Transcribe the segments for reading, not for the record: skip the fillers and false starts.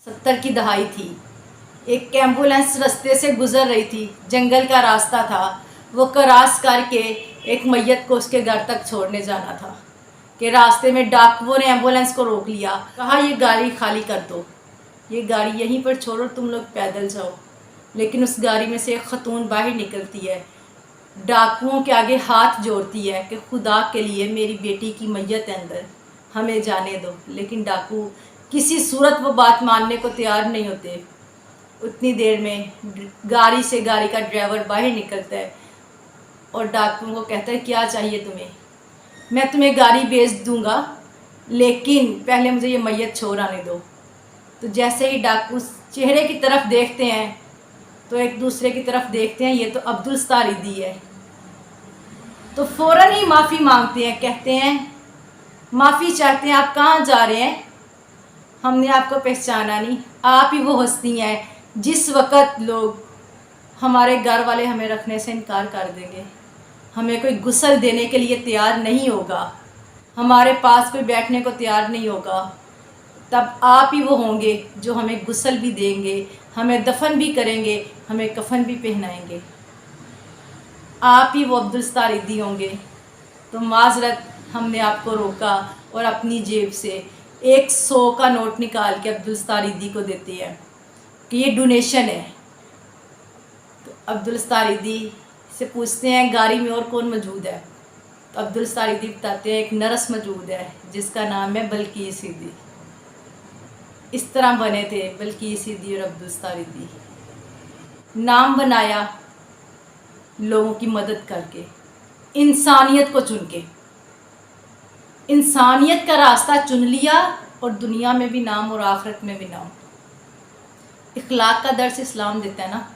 70 की दहाई थी। एक एम्बुलेंस रास्ते से गुजर रही थी, जंगल का रास्ता था। वो क्रॉस करके एक मैयत को उसके घर तक छोड़ने जाना था कि रास्ते में डाकुओं ने एम्बुलेंस को रोक लिया। कहा ये गाड़ी खाली कर दो, ये गाड़ी यहीं पर छोड़ो, तुम लोग पैदल जाओ। लेकिन उस गाड़ी में से एक खतून बाहर निकलती है, डाकुओं के आगे हाथ जोड़ती है कि खुदा के लिए मेरी बेटी की मैयत है अंदर, हमें जाने दो। लेकिन डाकू किसी सूरत वो बात मानने को तैयार नहीं होते। उतनी देर में गाड़ी से गाड़ी का ड्राइवर बाहर निकलता है और डाकुओं को कहता है क्या चाहिए तुम्हें, मैं तुम्हें गाड़ी बेच दूंगा लेकिन पहले मुझे ये मैयत छोड़ आने दो। तो जैसे ही डाकू चेहरे की तरफ देखते हैं तो एक दूसरे की तरफ देखते हैं, ये तो अब्दुल सत्तार ईदी है। तो फ़ौरन ही माफ़ी मांगते हैं, कहते हैं माफ़ी चाहते हैं, आप कहाँ जा रहे हैं, हमने आपको पहचाना नहीं, आप ही वो हस्ती हैं जिस वक़्त लोग हमारे घर वाले हमें रखने से इनकार कर देंगे, हमें कोई गुस्ल देने के लिए तैयार नहीं होगा, हमारे पास कोई बैठने को तैयार नहीं होगा, तब आप ही वो होंगे जो हमें गुस्ल भी देंगे, हमें दफन भी करेंगे, हमें कफन भी पहनाएंगे। आप ही वो अब्दुल सत्तार ईदी होंगे। तो माजरत हमने आपको रोका और अपनी जेब से 100 का नोट निकाल के अब्दुल सत्तार ईदी को देते हैं कि ये डोनेशन है। तो अब्दुल सत्तार ईदी से पूछते हैं गाड़ी में और कौन मौजूद है। तो अब्दुल सत्तार ईदी बताते हैं एक नर्स मौजूद है जिसका नाम है बल्कीस ईदी। इस तरह बने थे बल्कीस ईदी और अब्दुल सत्तार ईदी। नाम बनाया लोगों की मदद करके, इंसानियत को चुन के, इंसानियत का रास्ता चुन लिया और दुनिया में भी नाम और आखिरत में भी नाम। इखलाक का दर्स इस्लाम देता है ना,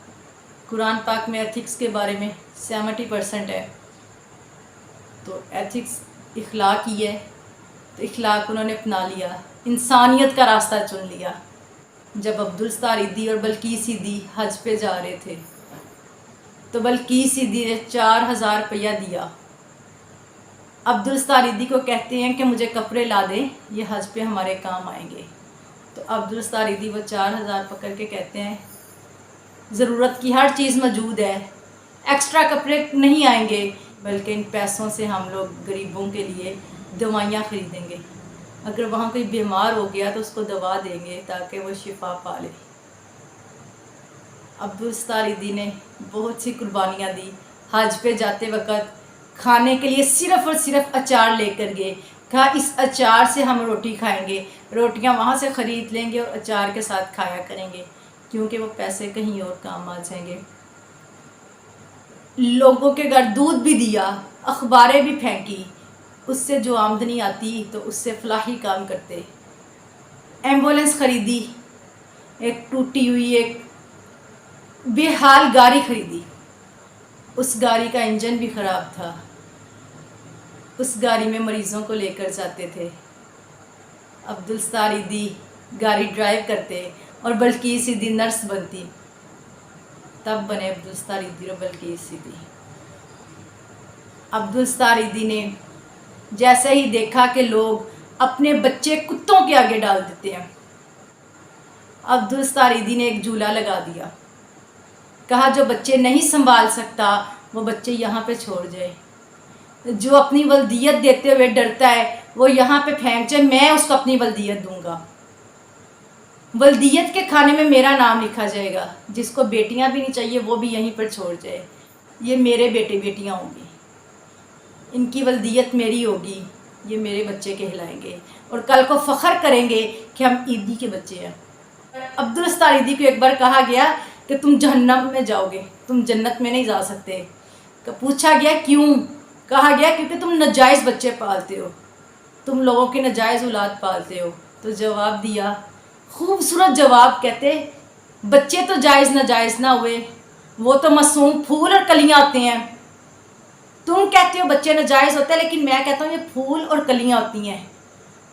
कुरान पाक में एथिक्स के बारे में 70% है। तो एथिक्स इखलाक ही है, तो इखलाक उन्होंने अपना लिया, इंसानियत का रास्ता चुन लिया। जब अब्दुल सत्तार ईदी और बल्कीस ईदी हज पे जा रहे थे तो बल्कीस ईदी ने 4000 रुपया दिया। अब्दुल सत्तार ईदी को कहते हैं कि मुझे कपड़े ला दें, ये हज पे हमारे काम आएंगे। तो अब्दुल सत्तार ईदी वो 4000 पकड़ के कहते हैं ज़रूरत की हर चीज़ मौजूद है, एक्स्ट्रा कपड़े नहीं आएंगे, बल्कि इन पैसों से हम लोग गरीबों के लिए दवाइयाँ ख़रीदेंगे, अगर वहाँ कोई बीमार हो गया तो उसको दवा देंगे ताकि वो शिफा पा ले। अब्दुल सत्तार ईदी ने बहुत सी कुर्बानियाँ दी। हज पे जाते वक़्त खाने के लिए सिर्फ़ और सिर्फ अचार लेकर गए, कहा इस अचार से हम रोटी खाएंगे, रोटियां वहाँ से ख़रीद लेंगे और अचार के साथ खाया करेंगे, क्योंकि वो पैसे कहीं और काम आ जाएंगे। लोगों के घर दूध भी दिया, अखबारें भी फेंकी, उससे जो आमदनी आती तो उससे फलाही काम करते। एम्बुलेंस ख़रीदी, एक टूटी हुई एक बेहाल गाड़ी ख़रीदी, उस गाड़ी का इंजन भी ख़राब था, उस गाड़ी में मरीज़ों को लेकर जाते थे। अब्दुल सत्तार ईदी गाड़ी ड्राइव करते और बल्कीस ईदी नर्स बनती, तब बने अब्दुल सत्तार ईदी और बल्कीस ईदी। अब्दुल सत्तार ईदी ने जैसे ही देखा कि लोग अपने बच्चे कुत्तों के आगे डाल देते हैं, अब्दुल सत्तार ईदी ने एक झूला लगा दिया, कहा जो बच्चे नहीं संभाल सकता वो बच्चे यहाँ पे छोड़ जाए, जो अपनी वल्दियत देते हुए डरता है वो यहाँ पे फेंक जाए, मैं उसको अपनी वल्दियत दूंगा, वल्दियत के खाने में मेरा नाम लिखा जाएगा, जिसको बेटियाँ भी नहीं चाहिए वो भी यहीं पर छोड़ जाए, ये मेरे बेटे बेटियाँ होंगी, इनकी वल्दियत मेरी होगी, ये मेरे बच्चे कहलाएंगे और कल को फ़ख्र करेंगे कि हम ईदी के बच्चे हैं। अब्दुल सत्तार ईदी को एक बार कहा गया कि तुम जहन्नम में जाओगे, तुम जन्नत में नहीं जा सकते। पूछा गया क्यों, कहा गया क्योंकि तुम नाजायज़ बच्चे पालते हो, तुम लोगों की नाजायज़ औलाद पालते हो। तो जवाब दिया, खूबसूरत जवाब, कहते बच्चे तो जायज़ नाजायज़ ना हुए, वो तो मासूम फूल और कलियाँ होते हैं। तुम कहते हो बच्चे नाजायज़ होते हैं, लेकिन मैं कहता हूँ ये फूल और कलियाँ होती हैं,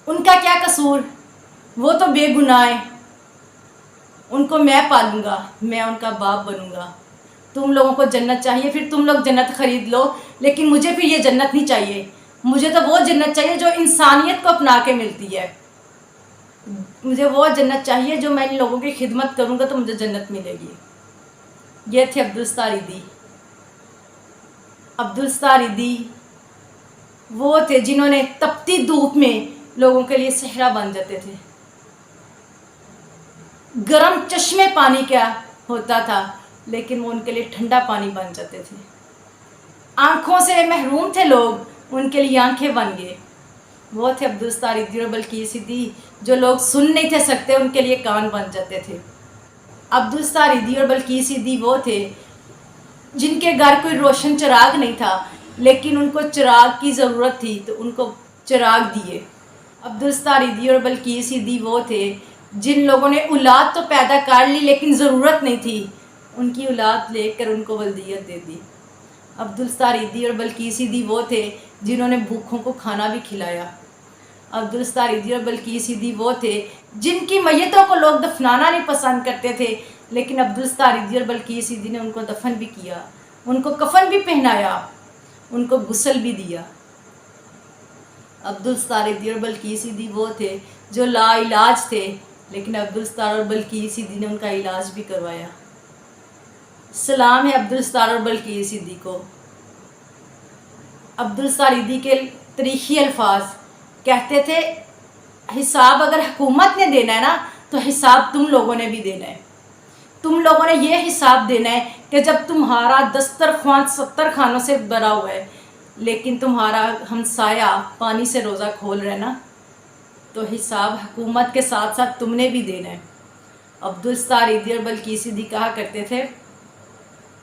उनका क्या कसूर, वो तो बेगुनाह है, उनको मैं पालूंगा, मैं उनका बाप बनूंगा। तुम लोगों को जन्नत चाहिए, फिर तुम लोग जन्नत ख़रीद लो, लेकिन मुझे फिर ये जन्नत नहीं चाहिए, मुझे तो वो जन्नत चाहिए जो इंसानियत को अपना के मिलती है। مجھے وہ جنت چاہیے جو میں ان لوگوں کی خدمت کروں گا تو مجھے جنت ملے گی۔ یہ تھے عبدالستار ایدھی۔ عبدالستار ایدھی وہ تھے جنہوں نے تپتی دھوپ میں لوگوں کے لیے صحرا بن جاتے تھے۔ گرم چشمے پانی کیا ہوتا تھا لیکن وہ ان کے لیے ٹھنڈا پانی بن جاتے تھے۔ آنکھوں سے محروم تھے لوگ، ان کے لیے آنکھیں بن گئے۔ وہ تھے عبدالستار ایدھی اور بلقیس ایدھی، جو لوگ سن نہیں تھے سکتے ان کے لیے کان بن جاتے تھے۔ عبدالستار ایدھی اور بلقیس ایدھی وہ تھے جن کے گھر کوئی روشن چراغ نہیں تھا لیکن ان کو چراغ کی ضرورت تھی تو ان کو چراغ دیے۔ عبدالستار ایدھی اور بلقیس ایدھی وہ تھے جن لوگوں نے اولاد تو پیدا کر لی لیکن ضرورت نہیں تھی، ان کی اولاد لے کر ان کو ولدیت دے دی۔ عبدالستار ایدھی اور بلقیس ایدھی وہ تھے جنہوں نے بھوکھوں کو کھانا بھی کھلایا۔ عبدالستار ایدھی اور بلقیس ایدھی وہ تھے جن کی میتوں کو لوگ دفنانا نہیں پسند کرتے تھے لیکن عبدالستار ایدھی اور بلقیس ایدھی نے ان کو دفن بھی کیا، ان کو کفن بھی پہنایا، ان کو غسل بھی دیا۔ عبدالستار ایدھی اور بلقیس ایدھی وہ تھے جو لا علاج تھے لیکن عبدالستار اور بلقیس ایدھی نے ان کا علاج بھی کروایا۔ سلام ہے عبدالستار اور بلقیس ایدھی کو۔ عبدالستار ایدھی کے تاریخی الفاظ کہتے تھے، حساب اگر حکومت نے دینا ہے نا تو حساب تم لوگوں نے بھی دینا ہے۔ تم لوگوں نے یہ حساب دینا ہے کہ جب تمہارا دسترخوان 70 کھانوں سے بھرا ہوا ہے لیکن تمہارا ہمسایہ پانی سے روزہ کھول رہا ہے نا تو حساب حکومت کے ساتھ ساتھ تم نے بھی دینا ہے۔ عبدالستار ایدھی اور بلقیس ایدھی کہا کرتے تھے،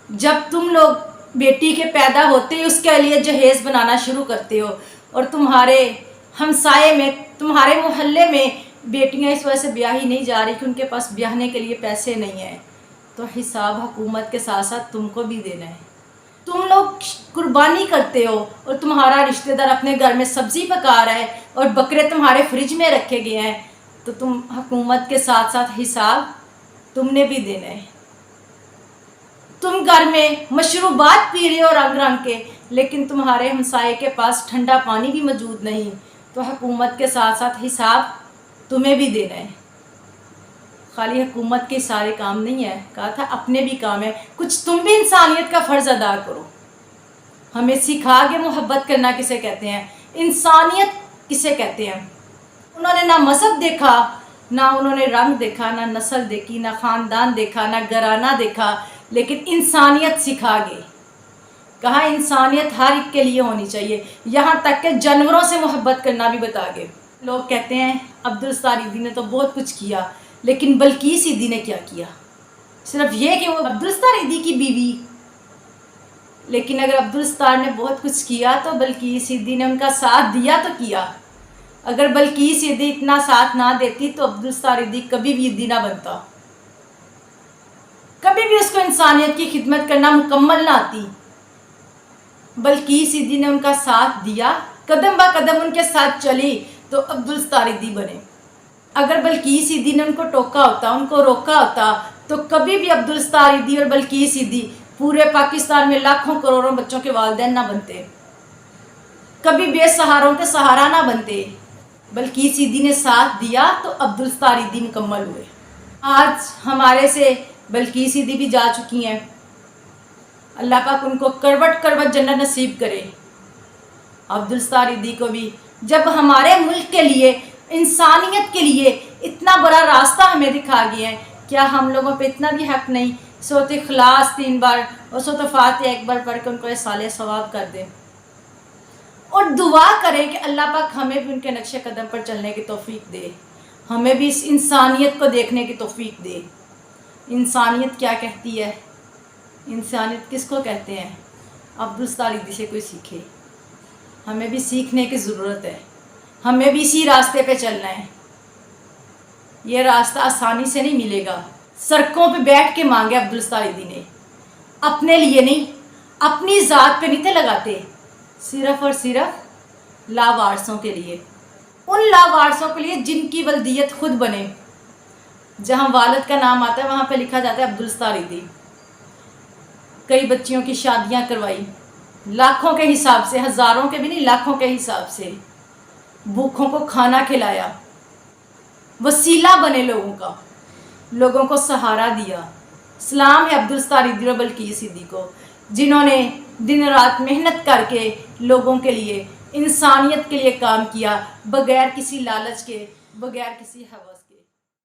جب تم لوگ بیٹی کے پیدا ہوتے ہی اس کے لیے جہیز بنانا شروع کرتے ہو اور تمہارے ہمسائے میں، تمہارے محلے میں بیٹیاں اس وجہ سے بیاہی نہیں جا رہی کہ ان کے پاس بیاہنے کے لیے پیسے نہیں ہیں تو حساب حکومت کے ساتھ ساتھ تم کو بھی دینا ہے۔ تم لوگ قربانی کرتے ہو اور تمہارا رشتہ دار اپنے گھر میں سبزی پکا رہا ہے اور بکرے تمہارے فریج میں رکھے گئے ہیں تو تم حکومت کے ساتھ ساتھ حساب تم نے بھی دینا ہے۔ تم گھر میں مشروبات پی رہے ہو رنگ رنگ کے لیکن تمہارے ہمسائے کے پاس ٹھنڈا پانی بھی موجود نہیں تو حکومت کے ساتھ ساتھ حساب تمہیں بھی دینا ہے۔ خالی حکومت کے سارے کام نہیں ہے، کہا تھا اپنے بھی کام ہے، کچھ تم بھی انسانیت کا فرض ادا کرو۔ ہمیں سکھا کہ محبت کرنا کسے کہتے ہیں، انسانیت کسے کہتے ہیں۔ انہوں نے نہ مذہب دیکھا، نہ انہوں نے رنگ دیکھا، نہ نسل دیکھی، نہ خاندان دیکھا، نہ گھرانہ دیکھا، لیکن انسانیت سکھا گئے۔ کہا انسانیت ہر ایک کے لیے ہونی چاہیے، یہاں تک کہ جانوروں سے محبت کرنا بھی بتا گئے۔ لوگ کہتے ہیں عبدالستار ایدھی نے تو بہت کچھ کیا لیکن بلقیس ایدھی نے کیا کیا؟ صرف یہ کہ وہ عبدالستار ایدھی کی بیوی، لیکن اگر عبدالستار نے بہت کچھ کیا تو بلقیس ایدھی نے ان کا ساتھ دیا تو کیا۔ اگر بلقیس ایدھی اتنا ساتھ نہ دیتی تو عبدالستار ایدھی کبھی بھی ایدھی نہ بنتا، کبھی بھی اس کو انسانیت کی خدمت کرنا مکمل نہ آتی۔ بلقیس ایدھی نے ان کا ساتھ دیا، قدم با قدم ان کے ساتھ چلی تو عبدالستار ایدھی بنے۔ اگر بلقیس ایدھی نے ان کو ٹوکا ہوتا، ان کو روکا ہوتا تو کبھی بھی عبدالستار ایدھی اور بلقیس ایدھی پورے پاکستان میں لاکھوں کروڑوں بچوں کے والدین نہ بنتے، کبھی بے سہاروں کے سہارا نہ بنتے۔ بلقیس ایدھی نے ساتھ دیا تو عبدالستار ایدھی مکمل ہوئے۔ آج ہمارے سے بلقیس ایدھی بھی جا چکی ہیں، اللہ پاک ان کو کروٹ کروٹ جنت نصیب کرے۔ عبدالستار ایدھی کو بھی جب ہمارے ملک کے لیے، انسانیت کے لیے اتنا بڑا راستہ ہمیں دکھا گیا ہے، کیا ہم لوگوں پہ اتنا بھی حق نہیں سورۃ اخلاص 3 بار اور سورۃ فاتحہ 1 بار پڑھ کے ان کو ایصال ثواب کر دیں اور دعا کریں کہ اللہ پاک ہمیں بھی ان کے نقش قدم پر چلنے کی توفیق دے، ہمیں بھی اس انسانیت کو دیکھنے کی توفیق دے۔ انسانیت کیا کہتی ہے، انسانیت کس کو کہتے ہیں؟ عبدالستار ایدھی سے کوئی سیکھے، ہمیں بھی سیکھنے کی ضرورت ہے، ہمیں بھی اسی راستے پہ چلنا ہے۔ یہ راستہ آسانی سے نہیں ملے گا، سڑکوں پہ بیٹھ کے مانگے عبدالستار ایدھی نے، اپنے لیے نہیں، اپنی ذات پہ نہیں تھے لگاتے، صرف اور صرف لاوارثوں کے لیے، ان لاوارثوں کے لیے جن کی ولدیت خود بنے۔ جہاں والد کا نام آتا ہے وہاں پہ لکھا جاتا ہے عبدالستار ایدھی۔ کئی بچیوں کی شادیاں کروائی، لاکھوں کے حساب سے، ہزاروں کے بھی نہیں، لاکھوں کے حساب سے، بھوکھوں کو کھانا کھلایا، वसीला बने लोगों को सहारा दिया। सलाम है अब्दुल सत्तार ईदी और बल्कीस ईदी को, जिन्होंने दिन रात मेहनत करके लोगों के लिए, इंसानियत के लिए काम किया, बगैर किसी लालच के, बगैर किसी हवस।